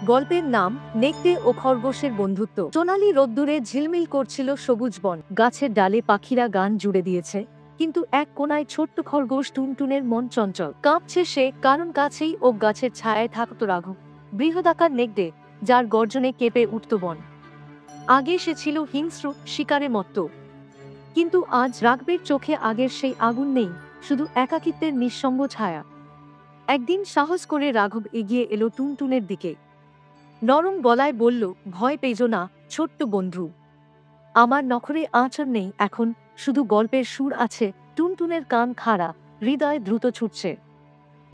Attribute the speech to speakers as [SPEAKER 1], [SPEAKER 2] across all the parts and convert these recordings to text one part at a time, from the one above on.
[SPEAKER 1] গল্পের নাম নেকড়ে ও খরগোশের বন্ধুত্ব। সোনালি রোদ্দুরে ঝিলমিল করছিল সবুজ বন, গাছের ডালে পাখিরা গান জুড়ে দিয়েছে, কিন্তু এক কোনায় ছোট্ট খরগোশ টুনটুনের মন চঞ্চল। কাঁপছে সে, কারণ কাছেই ও গাছের ছায়ায় থাকত রাঘব, বৃহদাকার নেকড়ে, যার গর্জনে কেঁপে উঠত বন। আগে সে ছিল হিংস্র, শিকারে মত্ত, কিন্তু আজ রাঘবের চোখে আগের সেই আগুন নেই, শুধু একাকিত্বের নিঃসঙ্গ ছায়া। একদিন সাহস করে রাঘব এগিয়ে এলো টুনটুনের দিকে। নরম গলায় বলল, ভয় পেজো না ছোট্ট বন্ধু, আমার নখরে আঁচড় নেই এখন, শুধু গল্পের সুর আছে। টুনটুনের কান খাড়া, হৃদয় দ্রুত ছুটছে।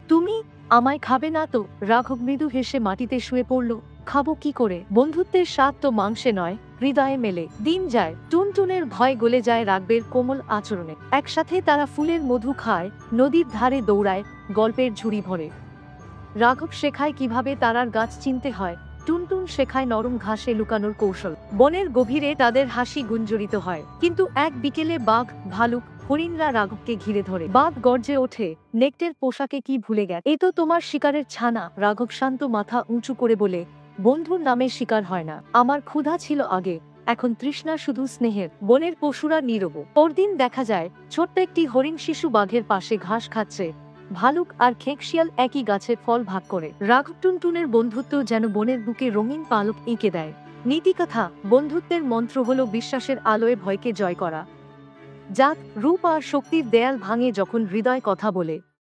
[SPEAKER 1] তুমি আমায় খাবে না তো? রাঘব মৃদু হেসে মাটিতে শুয়ে পড়ল। খাবো কি করে? বন্ধুত্বের স্বাদ তো মাংসে নয়, হৃদয়ে মেলে। দিন যায়, টুনটুনের ভয় গলে যায় রাঘবের কোমল আচরণে। একসাথে তারা ফুলের মধু খায়, নদীর ধারে দৌড়ায়, গল্পের ঝুড়ি ভরে। রাঘব শেখায় কিভাবে তারার গাছ চিনতে হয়, টুনটুন শেখায় নরম ঘাসে লুকানোর কৌশল। বনের গভীরে তাদের হাসি গুঞ্জরিত হয়। কিন্তু এক বিকেলে বাঘ, ভালুক, হরিণরা রাঘবকে ঘিরে ধরে। বাঘ গর্জে ওঠে, নেকটের পোশাকে কি ভুলে গেছে? এ তো তোমার শিকারের ছানা। রাঘব শান্ত মাথা উঁচু করে বলে, বন্ধুর নামে শিকার হয় না। আমার ক্ষুধা ছিল আগে, এখন তৃষ্ণা শুধু স্নেহের। বনের পশুরা নীরব। পরদিন দেখা যায় ছোট্ট একটি হরিণ শিশু বাঘের পাশে ঘাস খাচ্ছে। ভালুক আর খেঁকশিয়াল একই গাছের ফল ভাগ করে। রাঘব টুনটুনের বন্ধুত্ব যেন বনের বুকে রঙিন পালক এঁকে দেয়। নীতিকথা, বন্ধুত্বের মন্ত্র হলো বিশ্বাসের আলোয় ভয়কে জয় করা। জাত, রূপ আর শক্তির দেয়াল ভাঙে যখন হৃদয় কথা বলে।